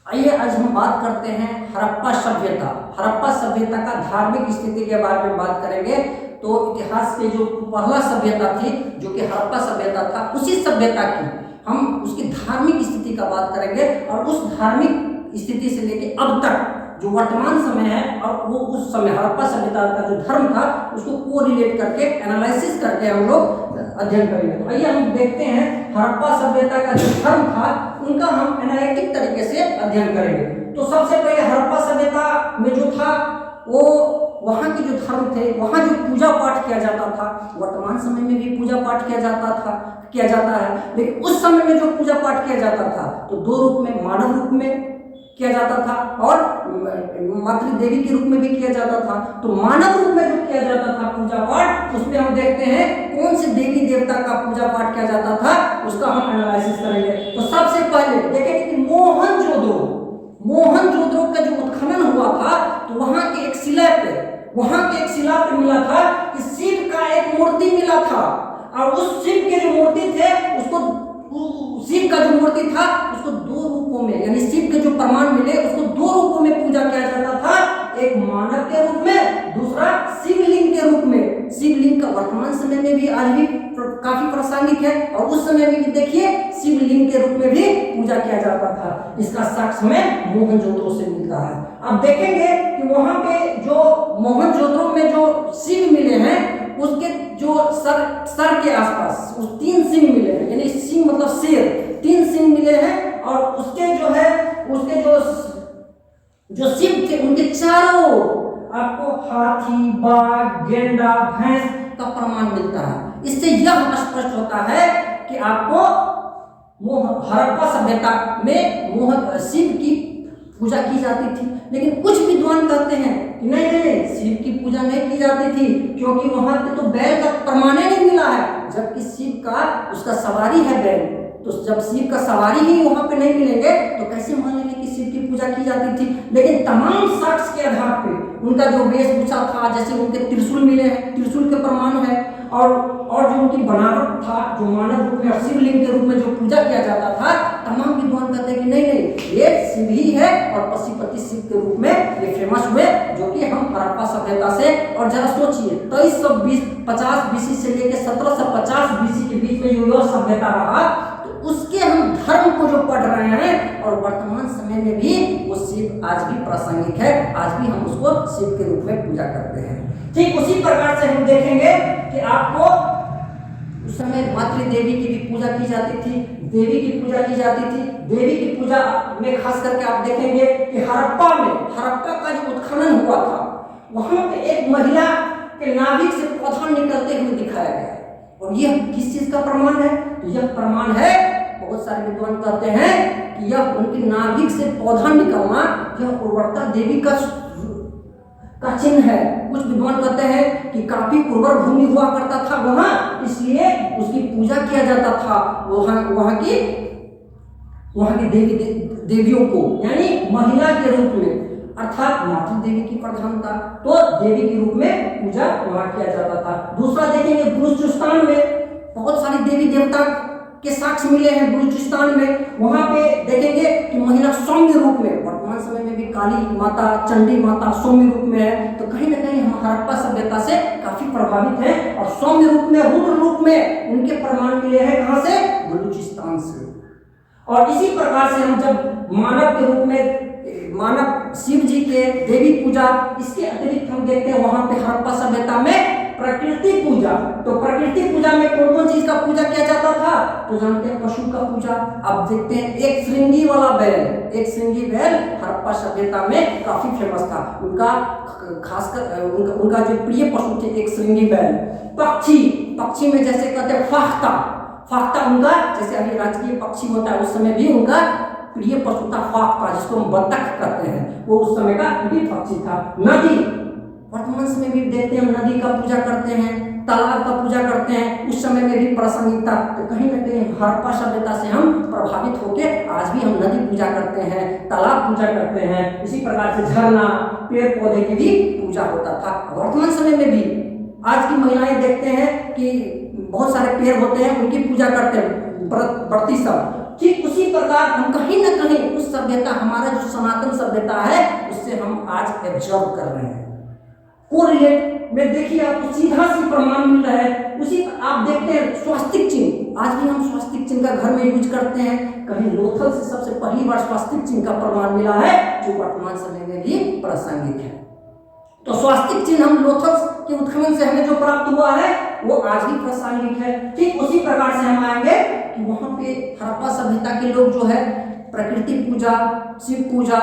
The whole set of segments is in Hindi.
आइए आज हम बात करते हैं हड़प्पा सभ्यता। हड़प्पा सभ्यता का धार्मिक स्थिति के बारे में बात करेंगे। तो इतिहास के जो पहला सभ्यता थी जो कि हड़प्पा सभ्यता था, उसी सभ्यता की हम उसकी धार्मिक स्थिति का बात करेंगे और उस धार्मिक स्थिति से लेके अब तक जो वर्तमान समय है और वो उस समय हड़प्पा सभ्यता का जो धर्म था उसको कोरिलेट करके एनालिसिस करके हम लोग अध्ययन करेंगे। तो आइए हम देखते हैं हड़प्पा सभ्यता का जो धर्म था उनका हम एनालिटिक तरीके से अध्ययन करेंगे। तो सबसे पहले हड़प्पा सभ्यता में जो था वो वहाँ के जो धर्म थे, वहाँ जो पूजा पाठ किया जाता था, वर्तमान समय में भी पूजा पाठ किया जाता है, लेकिन उस समय में जो पूजा पाठ किया जाता था तो दो रूप में, मानव रूप में किया जाता था और मातृ देवी के रूप में भी किया जाता था। तो मानव रूप में जो किया जाता था पूजा पाठ, उसमें हम देखते हैं कौन से देवी देवता का पूजा पाठ किया जाता था, उसका हम एनालिसिस करेंगे। तो सबसे पहले देखेंगे कि मोहनजोदड़ो का जो उत्खनन हुआ था तो वहां के एक शिला पे मिला था कि शिव का एक मूर्ति मिला था और उस शिव के जो मूर्ति थे उसको शिव का जो मूर्ति था उसको दो रूपों में, यानी शिव के जो प्रमाण मिले उसको दो रूपों में पूजा किया जाता था, एक मानव के रूप में, दूसरा शिवलिंग के रूप में। शिवलिंग का वर्तमान समय में भी आज भी काफी प्रासंगिक है और उस समय में भी देखिए शिवलिंग के रूप में भी पूजा किया जाता था। इसका साक्ष्य हमें मोहनजोदड़ो से मिलता है। अब देखेंगे कि वहां पे जो मोहनजोदड़ो में जो शिव मिले हैं उसके जो सर के आसपास उस तीन सिंह मिले हैं, यानी सिंह मतलब शेर, तीन सिंह मिले हैं और उसके जो शिव थे उनके चारों आपको हाथी, बाघ, गेंडा, भैंस का प्रमाण मिलता है। इससे यह स्पष्ट होता है कि आपको हड़प्पा सभ्यता में शिव की पूजा की जाती थी। लेकिन कुछ विद्वान कहते हैं कि नहीं, शिव की पूजा नहीं की जाती थी क्योंकि वहां पे तो बैल का प्रमाण ही नहीं मिला है, जबकि शिव का उसका सवारी है बैल। तो जब शिव का सवारी ही वहां पे नहीं मिलेंगे तो कैसे मान लेंगे कि शिव की पूजा की जाती थी। लेकिन तमाम साक्ष्य के आधार पे उनका जो वेशभूषा था, जैसे उनके त्रिशूल मिले हैं, त्रिशूल के प्रमाण है और जो उनकी बनावट था, जो मानव रूप में और शिवलिंग के रूप में जो पूजा किया जाता था, तमाम विद्वान कहते हैं कि नहीं ये शिव ही है और पशुपति शिव के रूप में ये फेमस हुए, जो कि हम हड़प्पा सभ्यता से। और जरा सोचिए 2350 बीसी से लेकर 1750 बीसी के बीच में जो सभ्यता रहा, तो उसके हम धर्म को जो पढ़ रहे हैं और वर्तमान समय में भी वो शिव आज भी प्रासंगिक है, आज भी हम उसको शिव के रूप में पूजा करते हैं। ठीक उसी प्रकार से हम देखेंगे कि आपको उस समय मातृ देवी की भी पूजा की जाती थी, देवी की पूजा की जाती थी। देवी की पूजा में खास करके आप देखेंगे कि हड़प्पा का जो उत्खनन हुआ था वहां पे एक महिला के नाभिक से पौधा निकलते हुए दिखाया गया है। और यह किस चीज का प्रमाण है? तो यह प्रमाण है, बहुत सारे विद्वान कहते हैं कि यह उनकी नाभिक से पौधा निकलना यह उर्वरता देवी का चिन्ह है। कुछ विद्वान कहते हैं कि काफी उर्वर भूमि हुआ करता था वहां, इसलिए उसकी पूजा किया जाता था वहां की देवियों को, यानी महिला के रूप में, अर्थात मातृ देवी की प्रधानता, तो देवी के रूप में पूजा वहां किया जाता था। दूसरा देखेंगे बलूचिस्तान में बहुत सारी देवी देवता के साक्ष्य मिले हैं। बलूचिस्तान में वहां पे देखेंगे कि महिला सौम्य रूप में, वर्तमान समय में भी काली माता, चंडी माता सौम्य रूप में है, तो कहीं ना कहीं हम हड़प्पा सभ्यता से काफी प्रभावित हैं और सौम्य रूप में, रुद्र रूप में उनके प्रमाण मिले हैं। कहां से? बलूचिस्तान से। और इसी प्रकार से हम जब मानव के रूप में, मानव शिव जी के देवी पूजा, इसके अतिरिक्त हम देखते हैं वहां पे हड़प्पा सभ्यता में प्रकृति पूजा। तो प्रकृति पूजा में कौन कौन चीज का पूजा किया जाता था? तो जानते हैं पशु का पूजा। अब देखते हैं एक श्रृंगी वाला बैल हड़प्पा सभ्यता में काफी फेमस था। उनका खासकर उनका जो प्रिय पशु थे एक श्रृंगी बैल। पक्षी में जैसे कहते हैं फाख्ता उनका, जैसे अभी राजकीय पक्षी होता है उस समय भी उनका प्रिय पशु था फाख्ता, जिसको हम बतख कहते हैं, वो उस समय का प्रिय पक्षी था। नदी, वर्तमान समय भी देखते हैं नदी का पूजा करते हैं, तालाब का पूजा करते हैं, उस समय में भी प्रासंगिक था। तो कहीं ना कहीं हड़प्पा सभ्यता से हम प्रभावित होकर आज भी हम नदी पूजा करते हैं, तालाब पूजा करते हैं। इसी प्रकार से झरना, पेड़ पौधे की भी पूजा होता था। वर्तमान समय में भी आज की महिलाएं देखते हैं कि बहुत सारे पेड़ होते हैं, उनकी पूजा करते हैं व्रती सब। ठीक उसी प्रकार हम कहीं ना कहीं उस सभ्यता, हमारा जो सनातन सभ्यता है, उससे हम आज एब्जॉर्व कर रहे हैं। कोरिलेट में देखिए आपको सीधा सी प्रमाण मिल रहा है। उसी आप देखते हैं स्वास्तिक चिन्ह, आज भी हम स्वास्तिक चिन्ह का घर में यूज करते हैं। कहीं लोथल से सबसे पहली बार स्वास्तिक चिन्ह का प्रमाण मिला है, जो वर्तमान समय में भी प्रासंगिक है। तो स्वास्तिक चिन्ह हम लोथल के उत्खनन से हमें जो प्राप्त हुआ है वो आज भी प्रासंगिक है। ठीक उसी प्रकार से हम आएंगे कि वहां पे हड़प्पा सभ्यता के लोग जो है प्रकृति पूजा, शिव पूजा,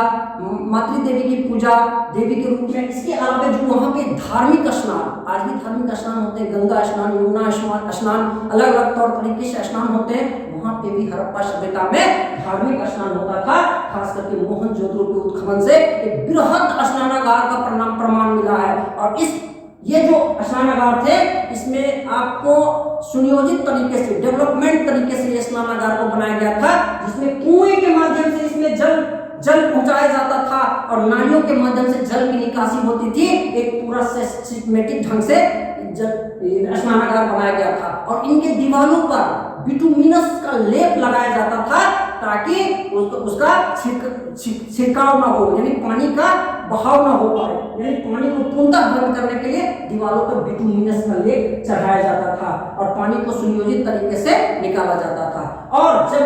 मातृ देवी की पूजा देवी के रूप में, इसके अलावा जो वहाँ पे धार्मिक स्नान, आज भी धार्मिक स्नान होते हैं, गंगा स्नान, यमुना स्नान, अलग अलग तौर तरीके से स्नान होते हैं। वहाँ पे भी हड़प्पा सभ्यता में धार्मिक स्नान होता था। खास करके मोहनजोदड़ो के उत्खनन से एक बृहद स्नानागार का प्रमाण मिला है। और ये जो स्नानागार थे, इसमें आपको सुनियोजित तरीके से, डेवलपमेंट तरीके से ये स्नानागार को बनाया गया था, जिसमें कुएं के माध्यम से इसमें जल पहुंचाया जाता था और नालियों के माध्यम से जल की निकासी होती थी। एक पूरा सिस्टमेटिक ढंग से स्नानागार बनाया गया था और इनके दीवारों पर बिटुमिनस का लेप लगाया जाता था ताकि उसका छिड़काव ना हो, यानी पानी का बहाव ना हो पाए, यानी पानी को पूर्णतः बंद करने के लिए दीवारों पर बिटुमिनस का लेप चढ़ाया जाता था और पानी को सुनियोजित तरीके से निकाला जाता था। और जब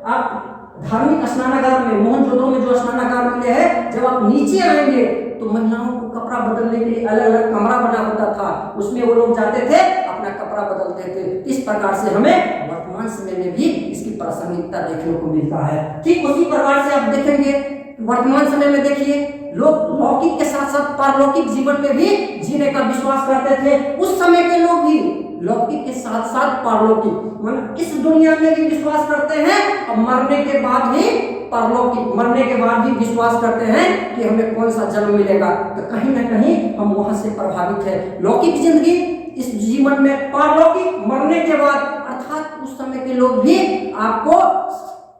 आप धार्मिक स्नानागार में, मोहनजोदड़ो में जो स्नानागार मिले हैं, जब आप नीचे आएंगे तो महिलाओं को कपड़ा बदलने के लिए अलग अलग कमरा बना होता था, उसमें वो लोग जाते थे, अपना कपड़ा बदलते थे। इस प्रकार से हमें वर्तमान समय में भी इसकी प्रासंगिकता देखने को मिलता है। ठीक उसी प्रकार से आप देखेंगे वर्तमान समय में, देखिए लोग लौकिक के साथ साथ पारलौकिक जीवन में भी जीने का विश्वास करते थे। उस समय के लोग भी लौकिक के साथ साथ पारलौकिक, मतलब इस दुनिया में भी विश्वास करते हैं और मरने के बाद भी पारलौकिक, मरने के बाद भी विश्वास करते हैं कि हमें कौन सा जन्म मिलेगा। तो कहीं ना कहीं हम वहां से प्रभावित है। लौकिक जिंदगी इस जीवन में, पारलौकिक मरने के बाद, अर्थात उस समय के लोग भी आपको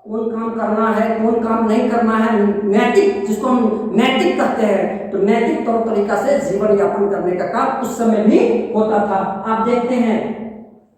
कौन काम करना है, कौन काम नहीं करना है, नैतिक, जिसको हम नैतिक कहते हैं, तो नैतिक तौर तरीका से जीवन यापन करने का काम उस समय भी होता था। आप देखते हैं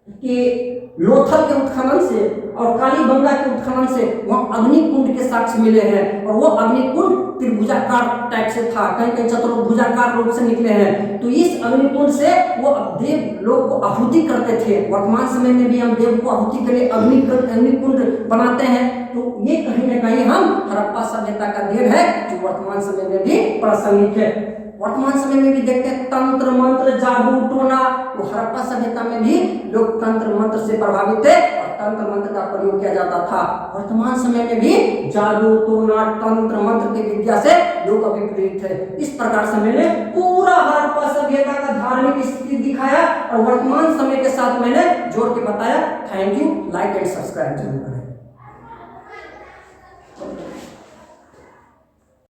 कि लोथल के उत्खनन से और कालीबंगा के उत्खनन से वहाँ अग्निकुंड के साक्ष्य मिले हैं और वो अग्निकुंड त्रिभुजाकार टाइप से था, कहीं कहीं चतुर्भुजाकार रूप से निकले हैं। तो इस अग्निकुंड से वो देव लोग को आहुति करते थे। वर्तमान समय में भी हम देव को आहुति के लिए अग्निकुंड बनाते हैं। तो ये कहीं ना कहीं हम हड़प्पा सभ्यता का देन है, जो वर्तमान समय में भी प्रासंगिक है। वर्तमान समय में भी देखते हैं तंत्र मंत्र जादू टोना, वो हड़प्पा सभ्यता में भी लोग तंत्र मंत्र से प्रभावित थे और तंत्र मंत्र का प्रयोग किया जाता था। वर्तमान समय में भी जादू टोना तंत्र मंत्र की विद्या से लोग अभी प्रेरित थे। इस प्रकार से मैंने पूरा हड़प्पा सभ्यता का धार्मिक स्थिति दिखाया और वर्तमान समय के साथ मैंने जोड़ के बताया। Thank you. Like and subscribe जरूर करें।